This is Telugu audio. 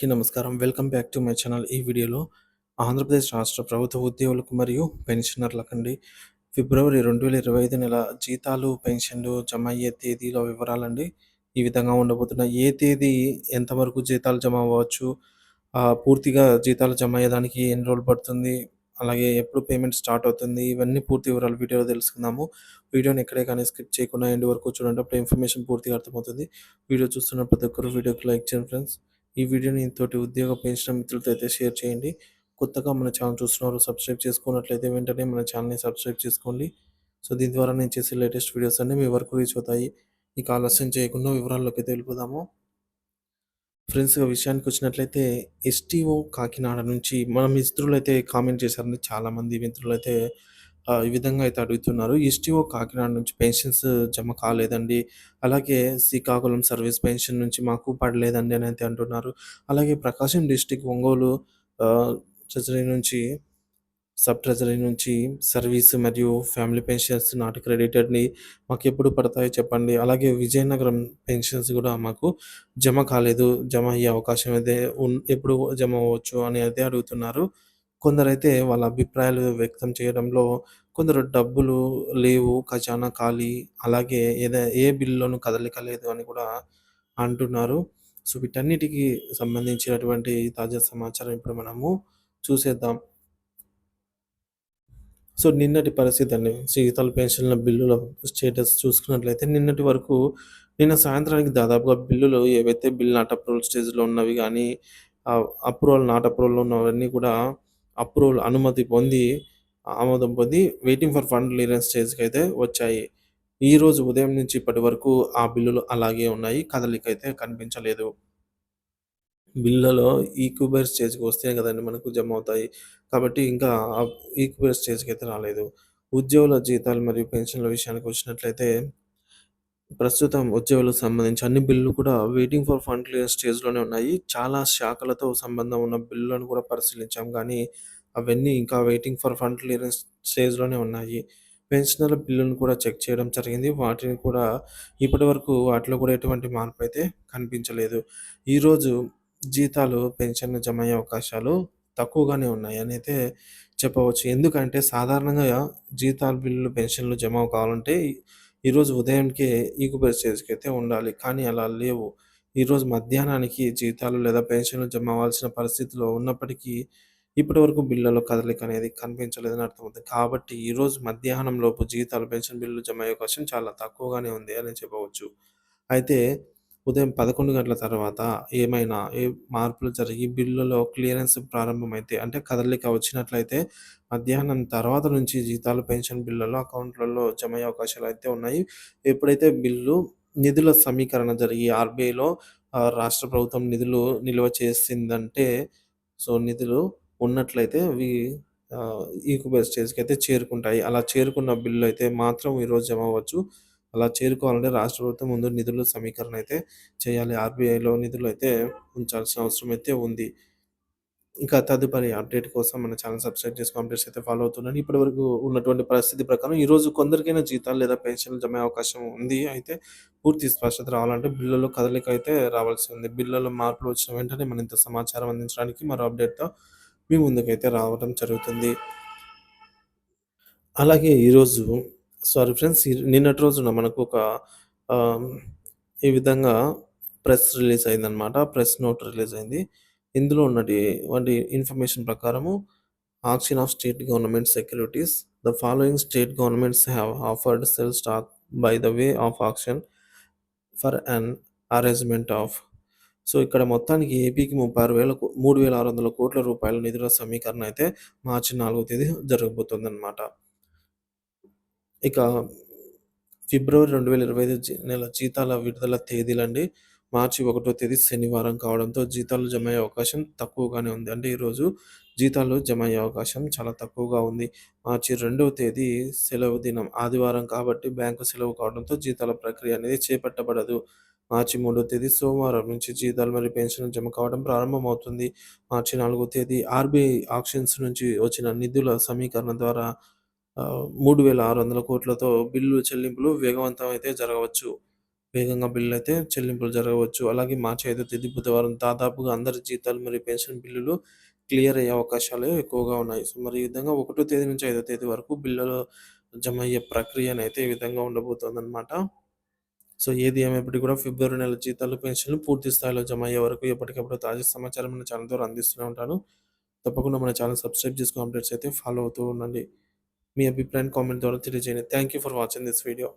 నమస్కారం. Welcome back to my channel. ఈ వీడియోలో ఆంధ్రప్రదేశ్ రాష్ట్ర ప్రభుత్వ ఉద్యోగులకు మరియు పెన్షనర్లకండి ఫిబ్రవరి 2025 నెల జీతాలు, పెన్షన్లు జమ అయ్యే తేదీల వివరాలండి. ఈ విధంగా ఉండబోతున్నాయి. ఏ తేదీ ఎంతవరకు జీతాలు జమ అవ్వచ్చు? పూర్తిగా జీతాలు జమ అయ్యేదానికి ఎన్ని రోజులు పడుతుంది? అలాగే ఎప్పుడు పేమెంట్ స్టార్ట్ అవుతుంది? ఇవన్నీ పూర్తి వివరాలు వీడియోలో తెలుసుకుందాము. వీడియోని ఎక్కడే కానీ స్కిప్ చేయకుండా ఎండ్ వరకు చూడండి. అప్పుడు ఇన్ఫర్మేషన్ పూర్తిగా అర్థమవుతుంది. వీడియో చూస్తున్న ప్రతి ఒక్కరు వీడియోకి లైక్ చేయండి ఫ్రెండ్స్. ఈ వీడియోని తోటి ఉద్యోగ పెన్షన్ మిత్రులతో అయితే షేర్ చేయండి. కొత్తగా మన ఛానల్ చూస్తున్నారు సబ్స్క్రైబ్ చేసుకున్నట్లయితే వెంటనే మన ఛానల్‌ని సబ్స్క్రైబ్ చేసుకోండి. సో, దీని ద్వారా నేను చేసే లేటెస్ట్ వీడియోస్ అన్నీ మీ వరకు రీచ్ అవుతాయి. ఇక ఆలస్యం చేయకుండా వివరాల్లోకి వెళ్ళిపోదాము. ఫ్రెండ్స్ విషయానికొచ్చినట్లయితే ఎస్టీఓ కాకినాడ నుంచి మన మిత్రులైతే కామెంట్ చేశారండి. చాలామంది మిత్రులైతే ఈ విధంగా అయితే అడుగుతున్నారు. ఎస్టీఓ కాకినాడ నుంచి పెన్షన్స్ జమ కాలేదండి. అలాగే శ్రీకాకుళం సర్వీస్ పెన్షన్ నుంచి మాకు పడలేదండి అని అయితే అంటున్నారు. అలాగే ప్రకాశం డిస్ట్రిక్ట్ ఒంగోలు ఆహ్, ట్రెజరీ నుంచి సబ్ ట్రెజరీ నుంచి సర్వీస్ మరియు ఫ్యామిలీ పెన్షన్స్ నాట్ క్రెడిటెడ్‌ని మాకెప్పుడు పడతాయో చెప్పండి. అలాగే విజయనగరం పెన్షన్స్ గూడా మాకు జమ కాలేదు. జమ అయ్యే అవకాశం అయితే ఎప్పుడు జమ అవ్వచ్చు అని అయితే అడుగుతున్నారు. కొందరైతే వాళ్ళ అభిప్రాయాలు వ్యక్తం చేయడంలో కొందరు డబ్బులు లేవు, ఖజానా ఖాళీ, అలాగే ఏ బిల్లులోనూ కదలిక లేదు అని కూడా అంటున్నారు. సో, వీటన్నిటికి సంబంధించినటువంటి తాజా సమాచారం ఇప్పుడు మనము చూసేద్దాం. సో, నిన్నటి పరిస్థితండి. జీతాల, పెన్షన్ల బిల్లుల స్టేటస్ చూసుకున్నట్లయితే నిన్నటి వరకు నిన్న సాయంత్రానికి దాదాపుగా బిల్లులు ఏవైతే బిల్ నాట్ అప్రూవల్ స్టేజ్‌లో ఉన్నవి గానీ, అప్రూవల్, నాట్ అప్రూవల్‌లో ఉన్నవన్నీ కూడా అప్రూవల్ అనుమతి పొంది, ఆమోదం పొంది వెయిటింగ్ ఫర్ ఫండ్ క్లియరెన్స్ స్టేజ్‌కైతే వచ్చాయి. ఈరోజు ఉదయం నుంచి ఇప్పటి వరకు ఆ బిల్లులు అలాగే ఉన్నాయి. కదలికైతే కనిపించలేదు. బిల్లులో ఈక్యూబర్ స్టేజ్‌కి వస్తేనే కదండీ మనకు జమవుతాయి. కాబట్టి ఇంకా ఈక్యూబర్ స్టేజ్‌కైతే రాలేదు. ఉద్యోగుల జీతాలు మరియు పెన్షన్ల విషయానికొచ్చినట్లయితే, ప్రస్తుతం ఉద్యోగులకు సంబంధించి అన్ని బిల్లులు కూడా వెయిటింగ్ ఫర్ ఫండ్ క్లియరెన్స్ స్టేజ్‌లోనే ఉన్నాయి. చాలా శాఖలతో సంబంధం ఉన్న బిల్లులను కూడా పరిశీలించాం గానీ, అవన్నీ ఇంకా వెయిటింగ్ ఫర్ ఫండ్ క్లియరెన్స్ స్టేజ్‌లోనే ఉన్నాయి. పెన్షనర్ల బిల్లులను కూడా చెక్ చేయడం జరిగింది. వాటిని కూడా ఇప్పటివరకు వాటిలో కూడా ఎటువంటి మార్పయితే కనిపించలేదు. ఈరోజు జీతాలు, పెన్షన్‌లు జమ అయ్యే అవకాశాలు తక్కువగానే ఉన్నాయనైతే చెప్పవచ్చు. ఎందుకంటే సాధారణంగా జీతాలు, బిల్లులు, పెన్షన్‌లు జమ కావాలంటే ఈరోజు ఉదయానికే ఈక్యూబర్ స్టేజ్‌కైతే ఉండాలి. కానీ అలా లేవు. ఈరోజు మధ్యాహ్నానికి జీతాలు లేదా పెన్షన్‌లు జమ అవ్వాల్సిన పరిస్థితిలో ఉన్నప్పటికీ ఇప్పటివరకు బిల్లులో కదలిక అనేది కనిపించలేదని అర్థమవుతుంది. కాబట్టి ఈరోజు మధ్యాహ్నం లోపు జీతాలు, పెన్షన్ బిల్లులు జమ అయ్యే అవకాశం చాలా తక్కువగానే ఉంది అని చెప్పవచ్చు. అయితే ఉదయం 11 గంటల తర్వాత ఏమైనా మార్పులు జరిగి బిల్లులో క్లియరెన్స్ ప్రారంభమైతే అంటే కదలిక వచ్చినట్లయితే మధ్యాహ్నం తర్వాత నుంచి జీతాలు, పెన్షన్ బిల్లులు అకౌంట్‌లలో జమ అయ్యే అవకాశాలయితే ఉన్నాయి. ఎప్పుడైతే నిధుల సమీకరణ జరిగి ఆర్‌బీఐలో రాష్ట్ర ప్రభుత్వం నిధులు నిల్వ చేసిందంటే, సో, నిధులు ఉన్నట్లయితే అవి ఆహ్, ఈక్యూబర్ స్టేజ్‌కైతే చేరుకుంటాయి. అలా చేరుకున్న బిల్లయితే మాత్రం ఈరోజు జమ అవ్వచ్చు. అలా చేరుకోవాలంటే రాష్ట్ర ప్రభుత్వం ముందు నిధుల సమీకరణ అయితే చేయాలి. ఆర్‌బీఐలో నిధులైతే ఉంచాల్సిన అవసరం అయితే ఉంది. ఇంకా తదుపరి అప్డేట్ కోసం మన ఛానెల్ సబ్స్క్రైబ్ చేసుకొని అప్డేట్స్ అయితే ఫాలో అవుతుండండి. ఇప్పటివరకు ఉన్నటువంటి పరిస్థితి ప్రకారం ఈరోజు కొందరికైనా జీతాలు లేదా పెన్షన్‌లు జమ అయ్యే అవకాశం ఉంది. అయితే పూర్తి స్పష్టత రావాలంటే బిల్లులో కదలిక అయితే రావాల్సి ఉంది. బిల్లులో మార్పులు వచ్చిన వెంటనే మరింత సమాచారం అందించడానికి మరో అప్డేట్‌తో మీ ముందుకైతే రావడం జరుగుతుంది. అలాగే ఈరోజు సారీ ఫ్రెండ్స్ నిన్నటి రోజున మనకు ఒక ఆహ్, ఈ విధంగా ప్రెస్ రిలీజ్ అయిందనమాట. ప్రెస్ నోట్ రిలీజ్ అయింది. ఇందులో వంటి ఇన్ఫర్మేషన్ ప్రకారము auction of state government securities. The following state governments have offered sell stock by the way of auction for an arrangement of. So, ఇక్కడ మొత్తానికి ఏపీకి 36,600 రూపాయల నిధుల సమీకరణ అయితే మార్చి 4వ తేదీ జరగబోతుందనమాట. ఇక ఫిబ్రవరి 2025 నెల జీతాల విడుదల తేదీలండి. మార్చి 1 తేదీ శనివారం కావడంతో జీతాలు జమ అయ్యే అవకాశం తక్కువగానే ఉంది. అంటే ఈరోజు జీతాలు జమ అయ్యే అవకాశం చాలా తక్కువగా ఉంది. మార్చి 2 తేదీ సెలవు దినం ఆదివారం కాబట్టి బ్యాంకు సెలవు కావడంతో జీతాల ప్రక్రియ అనేది చేపట్టబడదు. మార్చి 3 తేదీ సోమవారం నుంచి జీతాలు మరియు పెన్షన్‌లు జమ కావడం ప్రారంభమవుతుంది. మార్చి 4 తేదీ ఆర్‌బీఐ ఆక్షన్స్ నుంచి వచ్చిన నిధుల సమీకరణ ద్వారా 3,600 కోట్లతో బిల్లు చెల్లింపులు వేగవంతం అయితే జరగవచ్చు. వేగంగా బిల్లులైతే చెల్లింపులు జరగవచ్చు. అలాగే మార్చి 5వ తేదీ బుధవారం దాదాపుగా అందరి జీతాలు మరియు పెన్షన్ బిల్లులు క్లియర్ అయ్యే అవకాశాలు ఎక్కువగా ఉన్నాయి. సో, మరి ఈ విధంగా 1 తేదీ నుంచి 5వ తేదీ వరకు బిల్లులు జమ అయ్యే ప్రక్రియనైతే ఈ విధంగా ఉండబోతోందనమాట. సో, ఏది ఏమైనప్పటికీ కూడా ఫిబ్రవరి నెల జీతాలు, పెన్షన్‌లు పూర్తి స్థాయిలో జమ అయ్యే వరకు ఎప్పటికప్పుడు తాజా సమాచారం మన ఛానల్ ద్వారా అందిస్తూనే ఉంటాను. తప్పకుండా మన ఛానల్ సబ్స్క్రైబ్ చేసుకొని అప్డేట్స్ అయితే ఫాలో అవుతూ ఉండండి. మీ అభిప్రాయాన్ని కామెంట్ ద్వారా తెలియజేయండి. Thank you for watching this video.